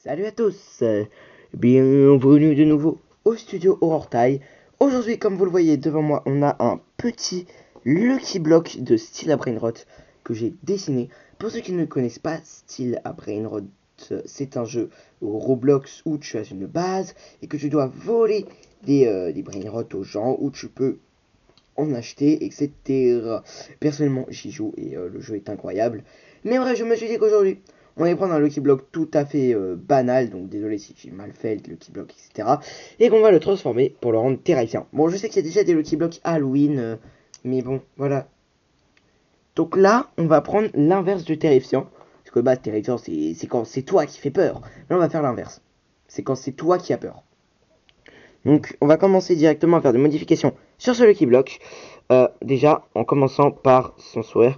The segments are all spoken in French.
Salut à tous, bienvenue de nouveau au studio Aurore Taille. Aujourd'hui, comme vous le voyez devant moi, on a un petit Lucky Block de Steel à Brainrot que j'ai dessiné. Pour ceux qui ne connaissent pas, Steel à Brainrot, c'est un jeu Roblox où tu as une base et que tu dois voler des Brainrot aux gens, où tu peux en acheter, etc. Personnellement, j'y joue et le jeu est incroyable. Mais bref, je me suis dit qu'aujourd'hui, on allait prendre un Lucky Block tout à fait banal, donc désolé si j'ai mal fait le Lucky Block, etc. Et qu'on va le transformer pour le rendre terrifiant. Bon, je sais qu'il y a déjà des Lucky Blocks Halloween, mais bon, voilà. Donc là, on va prendre l'inverse du terrifiant. Parce que bah, terrifiant, c'est quand c'est toi qui fais peur. Là, on va faire l'inverse. C'est quand c'est toi qui as peur. Donc, on va commencer directement à faire des modifications sur ce Lucky Block. Déjà, en commençant par son sourire,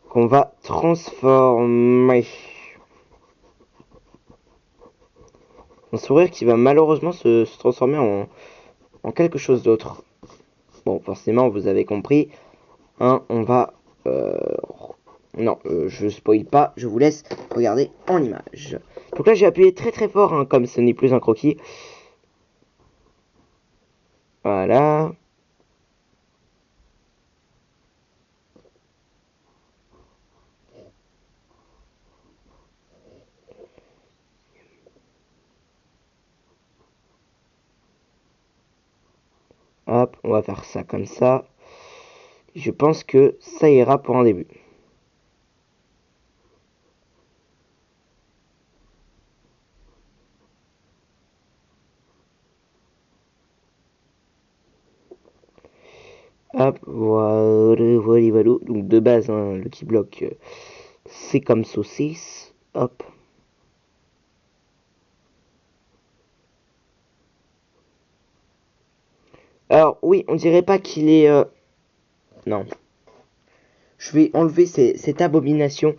qu'on va transformer. Son sourire qui va malheureusement se transformer en quelque chose d'autre. Bon, forcément, vous avez compris. Hein, on va... non, je spoil pas, je vous laisse regarder en image. Donc là, j'ai appuyé très très fort, hein, comme ce n'est plus un croquis. Voilà. Hop, on va faire ça comme ça. Je pense que ça ira pour un début. Hop, voilà, voilà, voilà. Donc de base, hein, le key block, c'est comme saucisse. Hop. Alors oui, on dirait pas qu'il est... Non. Je vais enlever cette abomination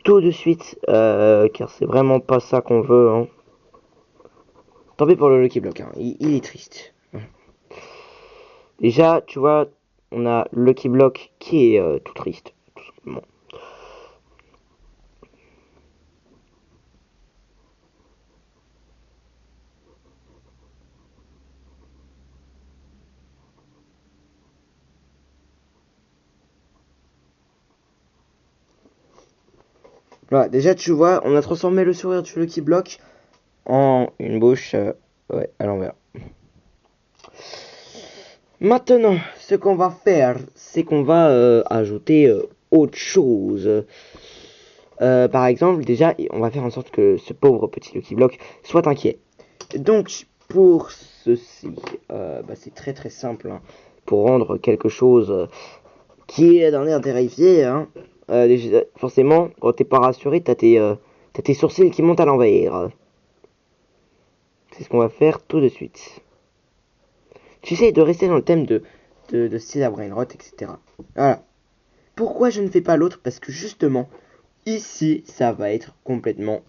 tout de suite, car c'est vraiment pas ça qu'on veut. Hein. Tant pis pour le Lucky Block, hein. Il est triste. Déjà, tu vois, on a le Lucky Block qui est tout triste, tout simplement. Voilà, déjà, tu vois, on a transformé le sourire du Lucky Block en une bouche ouais, à l'envers. Maintenant, ce qu'on va faire, c'est qu'on va ajouter autre chose. Par exemple, déjà, on va faire en sorte que ce pauvre petit Lucky Block soit inquiet. Donc, pour ceci, bah, c'est très très simple. Hein, pour rendre quelque chose qui est d'un air terrifié, hein, forcément, quand t'es pas rassuré, t'as tes sourcils qui montent à l'envers. C'est ce qu'on va faire tout de suite. J'essaie de rester dans le thème de Steel Brainrot, etc. Voilà. Pourquoi je ne fais pas l'autre? Parce que justement, ici, ça va être complètement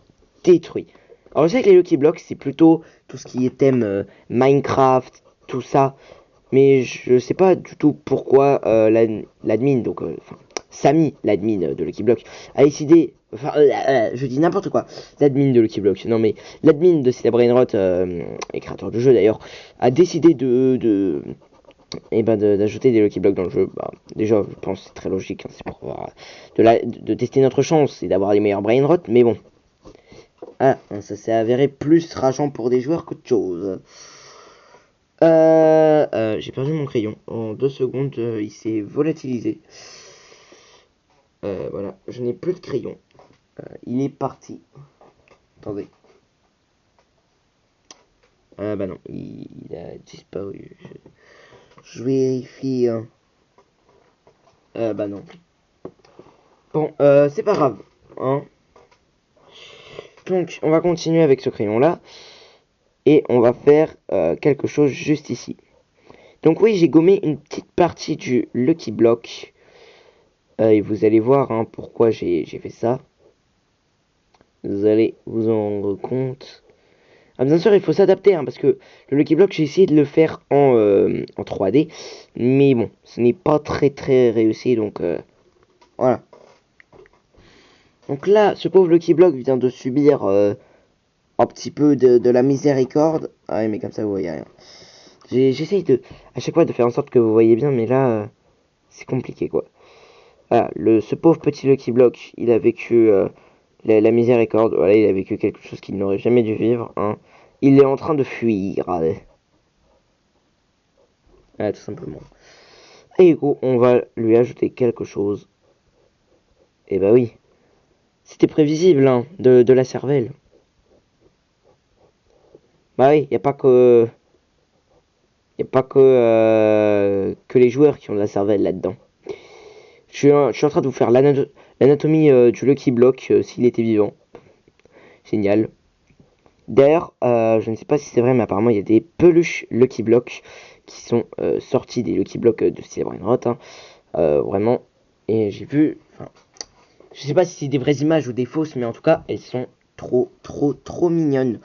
détruit. Alors je sais que les Lucky Blocks, c'est plutôt tout ce qui est thème Minecraft, tout ça. Mais je sais pas du tout pourquoi l'admin, donc Samy, l'admin de Lucky Block, a décidé... Enfin, je dis n'importe quoi. L'admin de Lucky Block. Non mais, l'admin de Steel Brainrot, et créateur du jeu d'ailleurs, a décidé d'ajouter des Lucky Blocks dans le jeu. Bah, déjà, je pense que c'est très logique. Hein, c'est pour de tester notre chance et d'avoir les meilleurs Brainrot. Mais bon. Ah, ça s'est avéré plus rageant pour des joueurs qu'autre chose. J'ai perdu mon crayon. En 2 secondes, il s'est volatilisé. Voilà, je n'ai plus de crayon. Il est parti. Attendez. Ah bah non, il a disparu. Je vérifie. Hein. Bah non. Bon, c'est pas grave. Hein. Donc, on va continuer avec ce crayon-là. Et on va faire quelque chose juste ici. Donc oui, j'ai gommé une petite partie du Lucky Block. Et vous allez voir hein, pourquoi j'ai fait ça. Vous allez vous en rendre compte. Ah, bien sûr, il faut s'adapter, hein, parce que le Lucky Block, j'ai essayé de le faire en 3D. Mais bon, ce n'est pas très très réussi, donc voilà. Donc là, ce pauvre Lucky Block vient de subir un petit peu de la miséricorde. Ah oui, mais comme ça, vous voyez rien. J'essaye à chaque fois de faire en sorte que vous voyez bien, mais là, c'est compliqué, quoi. Voilà, ce pauvre petit Lucky Block, il a vécu la miséricorde. Voilà, il a vécu quelque chose qu'il n'aurait jamais dû vivre, hein. Il est en train de fuir. Allez. Voilà, tout simplement. Et du coup, on va lui ajouter quelque chose. Et bah oui. C'était prévisible, hein, de la cervelle. Bah oui, y a pas que... Y a pas que les joueurs qui ont de la cervelle là-dedans. Je suis en train de vous faire l'anatomie du Lucky Block s'il était vivant. Génial. D'ailleurs, je ne sais pas si c'est vrai, mais apparemment il y a des peluches Lucky Block qui sont sorties des Lucky Block de Steel Brainrot, hein. Vraiment. Et j'ai vu... Enfin, je sais pas si c'est des vraies images ou des fausses, mais en tout cas, elles sont trop mignonnes.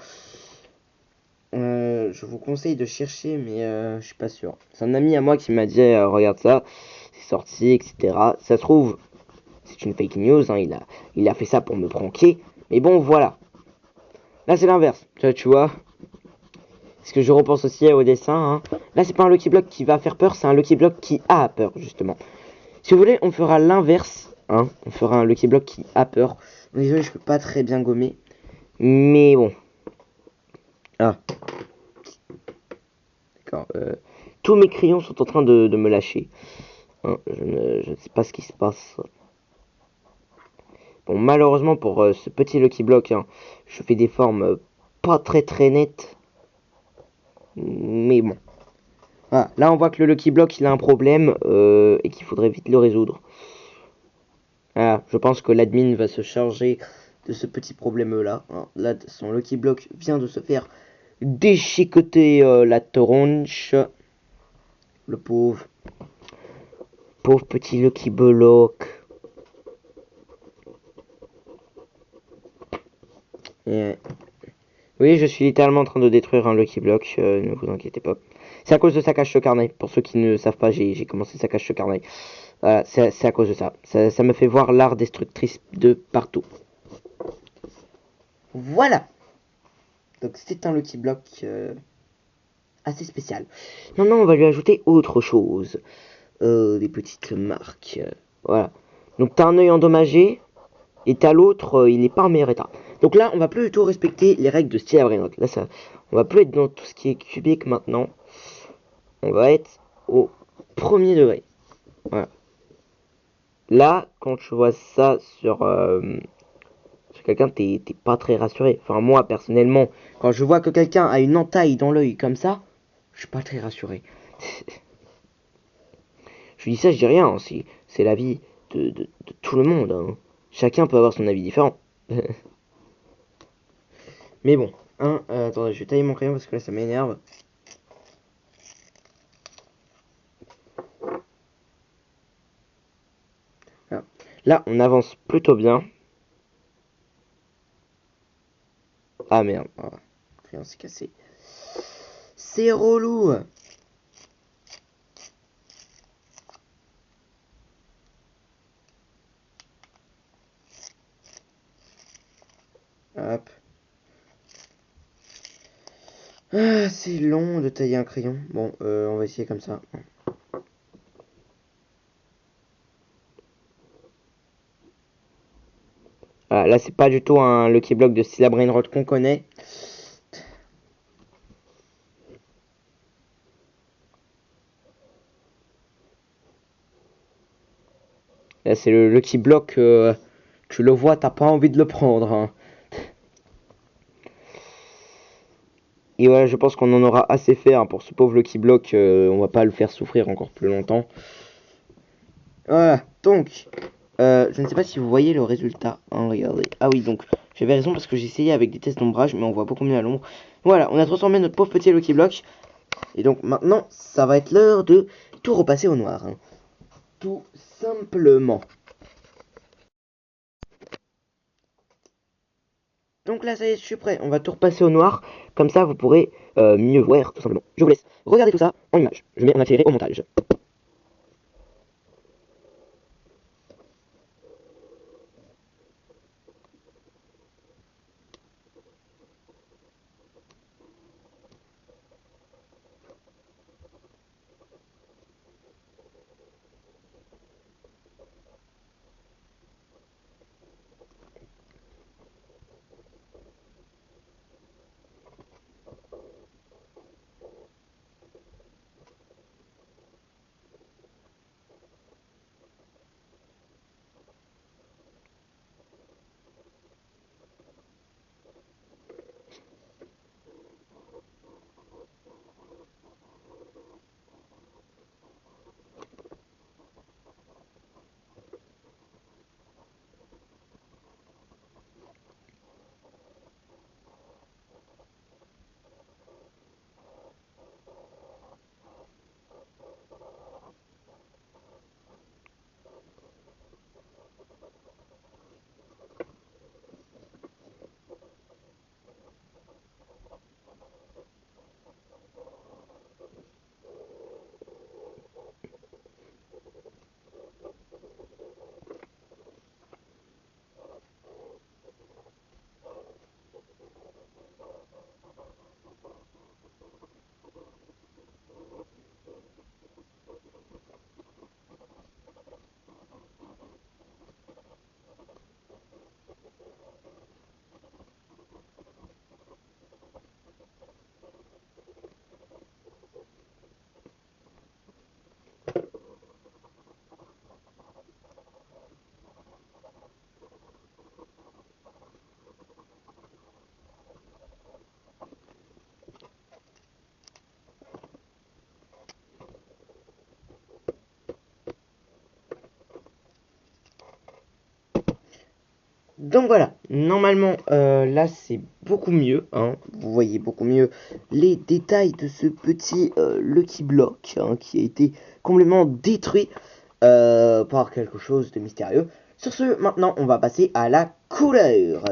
Je vous conseille de chercher, mais je suis pas sûr. C'est un ami à moi qui m'a dit regarde ça, c'est sorti, etc. Ça se trouve, c'est une fake news, hein, il a fait ça pour me pranker. Mais bon, voilà. Là, c'est l'inverse. Tu vois, parce que je repense aussi au dessin. Hein. Là, c'est pas un Lucky Block qui va faire peur, c'est un Lucky Block qui a peur, justement. Si vous voulez, on fera l'inverse. Hein. On fera un Lucky Block qui a peur. Désolé, je peux pas très bien gommer. Mais bon. Ah. D'accord. Tous mes crayons sont en train de me lâcher. Hein, je ne sais pas ce qui se passe. Bon, malheureusement pour ce petit Lucky Block, hein, je fais des formes pas très nettes. Mais bon. Voilà. Là, on voit que le Lucky Block, il a un problème et qu'il faudrait vite le résoudre. Voilà. Je pense que l'admin va se charger de ce petit problème-là. Hein. Là, son Lucky Block vient de se faire déchiqueter la tronche. Le pauvre. Pauvre petit Lucky Block. Et, oui, je suis littéralement en train de détruire un Lucky Block, ne vous inquiétez pas. C'est à cause de sa cache carnet. Pour ceux qui ne savent pas, j'ai commencé sa cache carnet. Voilà, c'est à cause de ça. Ça me fait voir l'art destructrice de partout. Voilà. Donc c'est un Lucky Block assez spécial. Maintenant, on va lui ajouter autre chose. Des petites marques. Voilà. Donc t'as un œil endommagé. Et t'as l'autre, il n'est pas en meilleur état. Donc là, on va plus du tout respecter les règles de Steel Brainrot. Là, ça, on va plus être dans tout ce qui est cubique maintenant. On va être au premier degré. Voilà. Là, quand tu vois ça sur quelqu'un, t'es pas très rassuré. Enfin, moi, personnellement, quand je vois que quelqu'un a une entaille dans l'œil comme ça, je suis pas très rassuré. Je dis ça, je dis rien. Hein. C'est l'avis de tout le monde. Hein. Chacun peut avoir son avis différent. Mais bon, hein, attendez, je vais tailler mon crayon parce que là ça m'énerve. Voilà. Là, on avance plutôt bien. Ah merde, oh, le crayon s'est cassé. C'est relou. Hop. Ah, c'est long de tailler un crayon. Bon, on va essayer comme ça. Voilà, là, c'est pas du tout un Lucky Block de Steel Brainrot qu'on connaît. Là, c'est le Lucky Block. Tu le vois, t'as pas envie de le prendre. Hein. Et voilà, je pense qu'on en aura assez fait hein, pour ce pauvre Lucky Block. On va pas le faire souffrir encore plus longtemps. Voilà, donc, je ne sais pas si vous voyez le résultat. Hein, regardez. Ah oui, donc, j'avais raison parce que j'ai essayé avec des tests d'ombrage, mais on voit beaucoup mieux à l'ombre. Voilà, on a transformé notre pauvre petit Lucky Block. Et donc, maintenant, ça va être l'heure de tout repasser au noir. Hein. Tout simplement. Donc là, ça y est, je suis prêt. On va tout repasser au noir. Comme ça, vous pourrez mieux voir, tout simplement. Je vous laisse regarder tout ça en image. Je mets en accéléré au montage. Donc voilà, normalement là c'est beaucoup mieux, hein. Vous voyez beaucoup mieux les détails de ce petit Lucky Block hein, qui a été complètement détruit par quelque chose de mystérieux. Sur ce, maintenant on va passer à la couleur.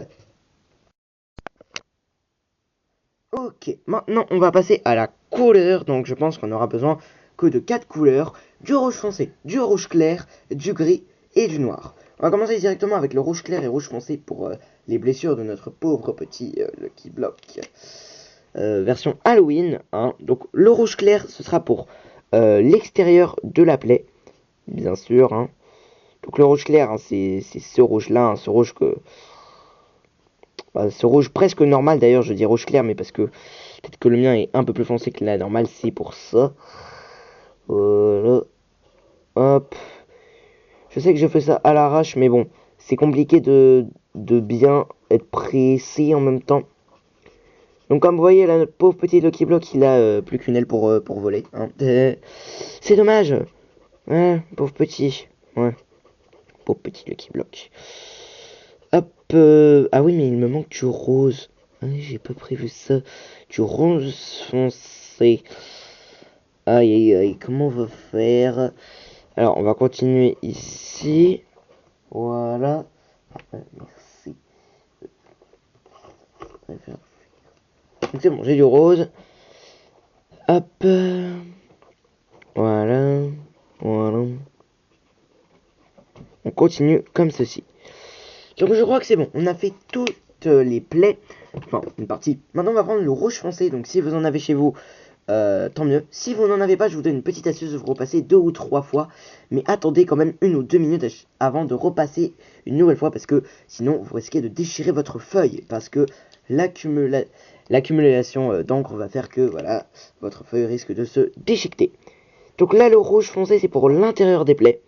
Ok, maintenant on va passer à la couleur, donc je pense qu'on aura besoin que de 4 couleurs, du rouge foncé, du rouge clair, du gris et du noir. On va commencer directement avec le rouge clair et rouge foncé pour les blessures de notre pauvre petit Lucky Block. Version Halloween, hein. Donc le rouge clair ce sera pour l'extérieur de la plaie, bien sûr. Hein. Donc le rouge clair, hein, c'est ce rouge là, hein, ce rouge que... ce rouge presque normal d'ailleurs, je dis rouge clair, mais parce que peut-être que le mien est un peu plus foncé que la normale, c'est pour ça. Voilà. Hop. Je sais que je fais ça à l'arrache, mais bon, c'est compliqué de bien être précis en même temps. Donc comme vous voyez là, notre pauvre petit Lucky Block, il a plus qu'une aile pour voler. Hein. C'est dommage. Ouais, pauvre petit. Ouais, pauvre petit Lucky Block. Hop. Ah oui, mais il me manque du rose. Ouais, j'ai pas prévu ça. Du rose foncé. Aïe aïe aïe, comment on va faire? Alors, on va continuer ici. Voilà. Merci. Donc c'est bon, j'ai du rose. Hop. Voilà. Voilà. On continue comme ceci. Donc je crois que c'est bon. On a fait toutes les plaies. Enfin, une partie. Maintenant, on va prendre le rouge foncé. Donc si vous en avez chez vous, tant mieux. Si vous n'en avez pas, je vous donne une petite astuce. Vous repassez 2 ou 3 fois. Mais attendez quand même 1 ou 2 minutes avant de repasser une nouvelle fois. Parce que sinon, vous risquez de déchirer votre feuille. Parce que l'accumulation d'encre va faire que voilà, votre feuille risque de se déchiqueter. Donc là, le rouge foncé, c'est pour l'intérieur des plaies.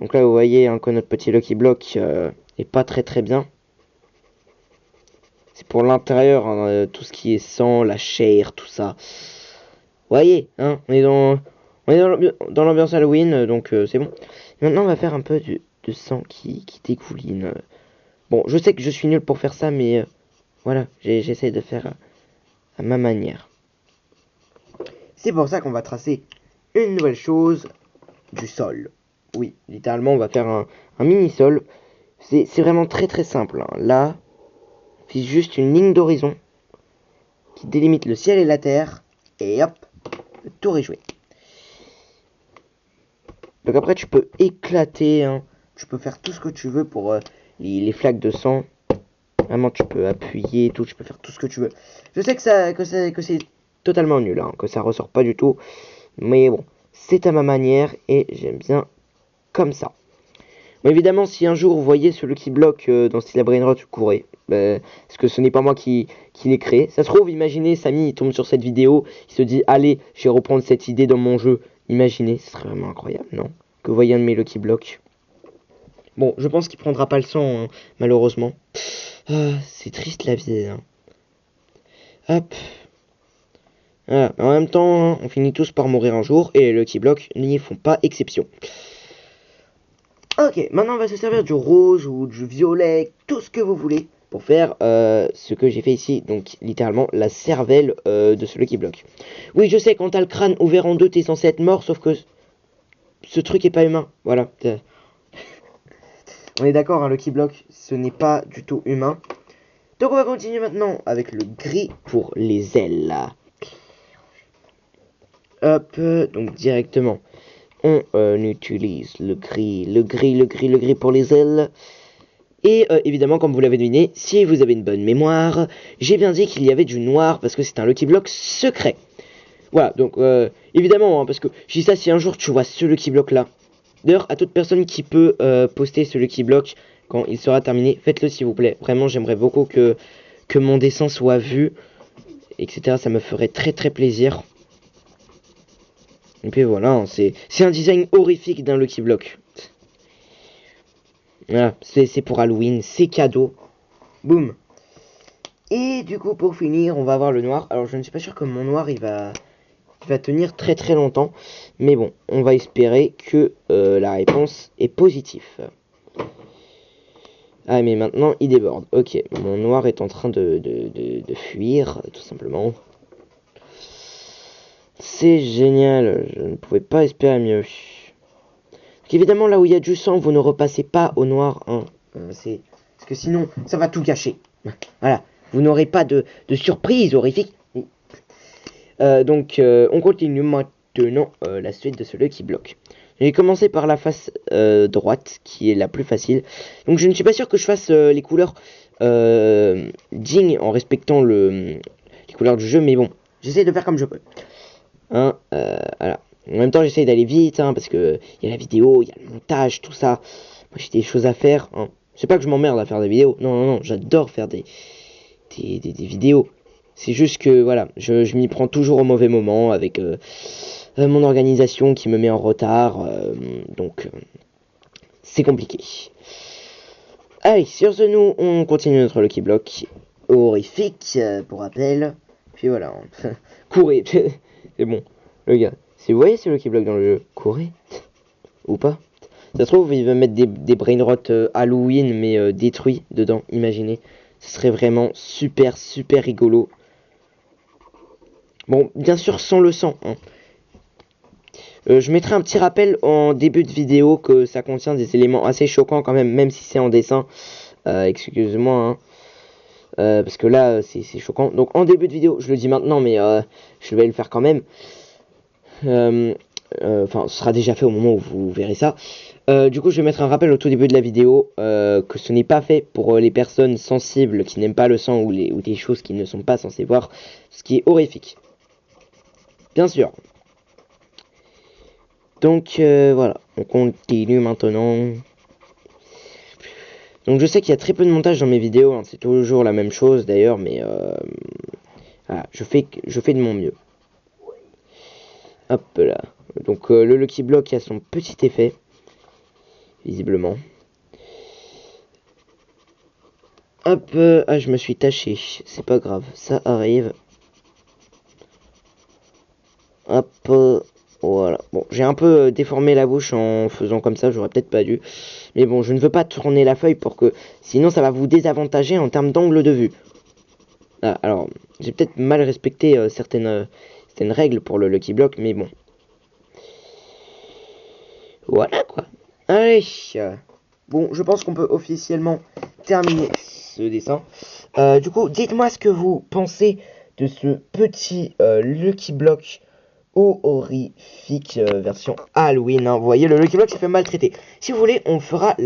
Donc là, vous voyez hein, que notre petit Lucky Block est pas très bien. C'est pour l'intérieur, hein, tout ce qui est sang, la chair, tout ça. Vous voyez, hein, on est dans l'ambiance Halloween, donc c'est bon. Maintenant, on va faire un peu de sang qui dégouline. Bon, je sais que je suis nul pour faire ça, mais voilà, j'essaie de faire à ma manière. C'est pour ça qu'on va tracer une nouvelle chose du sol. Oui, littéralement, on va faire un mini-sol. C'est vraiment très simple. Hein. Là, on fixe juste une ligne d'horizon qui délimite le ciel et la terre. Et hop, le tour est joué. Donc après, tu peux éclater. Hein. Tu peux faire tout ce que tu veux pour les flaques de sang. Vraiment, tu peux appuyer tout. Tu peux faire tout ce que tu veux. Je sais que c'est totalement nul. Hein, que ça ressort pas du tout. Mais bon, c'est à ma manière. Et j'aime bien comme ça. Bon, évidemment, si un jour vous voyez ce Lucky Block dans Style Brainrot, courez. Parce que ce n'est pas moi qui l'ai créé. Ça se trouve, imaginez, Samy il tombe sur cette vidéo, il se dit, allez, je vais reprendre cette idée dans mon jeu. Imaginez, ce serait vraiment incroyable, non? Que vous voyez un de mes Lucky Blocks. Bon, je pense qu'il prendra pas le sang, hein, malheureusement. Ah, c'est triste la vie, hein. Hop. Voilà. En même temps, hein, on finit tous par mourir un jour, et les Lucky Blocks n'y font pas exception. Ok, maintenant on va se servir du rose ou du violet, tout ce que vous voulez, pour faire ce que j'ai fait ici, donc littéralement la cervelle de ce Lucky Block. Oui, je sais, quand t'as le crâne ouvert en deux, t'es censé être mort, sauf que ce truc est pas humain, voilà. On est d'accord, hein, Lucky Block, ce n'est pas du tout humain. Donc on va continuer maintenant avec le gris pour les ailes. Hop, donc directement. On utilise le gris pour les ailes. Et évidemment, comme vous l'avez deviné, si vous avez une bonne mémoire, j'ai bien dit qu'il y avait du noir parce que c'est un Lucky Block secret. Voilà, donc évidemment, hein, parce que je dis ça si un jour tu vois ce Lucky Block là. D'ailleurs, à toute personne qui peut poster ce Lucky Block quand il sera terminé, faites-le s'il vous plaît. Vraiment, j'aimerais beaucoup que mon dessin soit vu, etc. Ça me ferait très plaisir. Et puis voilà, hein, c'est un design horrifique d'un Lucky Block. Voilà, c'est pour Halloween, c'est cadeau. Boum. Et du coup, pour finir, on va avoir le noir. Alors, je ne suis pas sûr que mon noir, il va tenir très longtemps. Mais bon, on va espérer que la réponse est positive. Ah, mais maintenant, il déborde. Ok, mon noir est en train de fuir, tout simplement. C'est génial, je ne pouvais pas espérer mieux. Donc, évidemment, là où il y a du sang, vous ne repassez pas au noir, hein. Parce que sinon, ça va tout gâcher. Voilà, vous n'aurez pas de surprise horrifique. On continue maintenant la suite de ce Lucky Block. J'ai commencé par la face droite, qui est la plus facile. Donc je ne suis pas sûr que je fasse les couleurs dignes en respectant les couleurs du jeu, mais bon, j'essaie de faire comme je peux. Hein, voilà. En même temps, j'essaie d'aller vite, hein, parce que il y a la vidéo, il y a le montage, tout ça. Moi, j'ai des choses à faire. Hein. C'est pas que je m'emmerde à faire des vidéos. Non, non, non, j'adore faire des vidéos. C'est juste que, voilà, je m'y prends toujours au mauvais moment avec mon organisation qui me met en retard. C'est compliqué. Allez, sur ce, nous, on continue notre Lucky Block. Horrifique, pour rappel. Puis voilà. Courez. C'est bon. Le gars, si vous voyez ce Lucky Block dans le jeu, courez. Ou pas. Ça se trouve, il va mettre des brainrot Halloween, mais détruits dedans. Imaginez. Ce serait vraiment super, super rigolo. Bon, bien sûr, sans le sang. Hein. Je mettrai un petit rappel en début de vidéo que ça contient des éléments assez choquants quand même, même si c'est en dessin. Excusez-moi, hein. Parce que là, c'est choquant. Donc en début de vidéo, je le dis maintenant, mais je vais le faire quand même. Enfin, ce sera déjà fait au moment où vous verrez ça. Du coup, je vais mettre un rappel au tout début de la vidéo que ce n'est pas fait pour les personnes sensibles qui n'aiment pas le sang ou des choses qu'ils ne sont pas censés voir, ce qui est horrifique. Bien sûr. Donc voilà, on continue maintenant. Donc je sais qu'il y a très peu de montage dans mes vidéos, hein, c'est toujours la même chose d'ailleurs, mais voilà, je fais de mon mieux. Hop là. Donc le Lucky Block a son petit effet, visiblement. Hop, ah je me suis taché, c'est pas grave, ça arrive. Hop, voilà. Bon, j'ai un peu déformé la bouche en faisant comme ça, j'aurais peut-être pas dû. Mais bon, je ne veux pas tourner la feuille pour que... Sinon, ça va vous désavantager en termes d'angle de vue. Ah, alors, j'ai peut-être mal respecté certaines règles pour le Lucky Block, mais bon. Voilà, quoi. Allez. Bon, je pense qu'on peut officiellement terminer ce dessin. Du coup, dites-moi ce que vous pensez de ce petit Lucky Block horrifique version Halloween. Hein. Vous voyez, le Lucky Block s'est fait maltraiter. Si vous voulez, on fera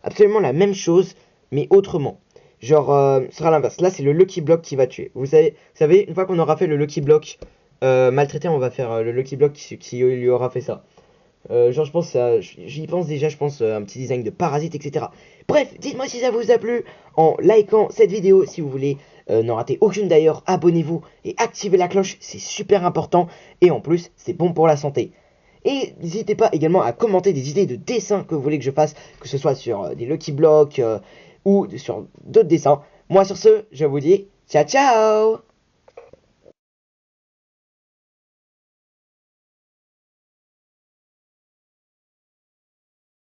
absolument la même chose, mais autrement. Genre, ce sera l'inverse. Là, c'est le Lucky Block qui va tuer. Vous savez, une fois qu'on aura fait le Lucky Block maltraité, on va faire le Lucky Block qui lui aura fait ça. Genre, je pense, j'y pense déjà, je pense, un petit design de parasite, etc. Bref, dites-moi si ça vous a plu en likant cette vidéo. Si vous voulez n'en rater aucune d'ailleurs, abonnez-vous et activez la cloche, c'est super important. Et en plus, c'est bon pour la santé. Et n'hésitez pas également à commenter des idées de dessins que vous voulez que je fasse, que ce soit sur des Lucky Blocks ou sur d'autres dessins. Moi, sur ce, je vous dis ciao ciao!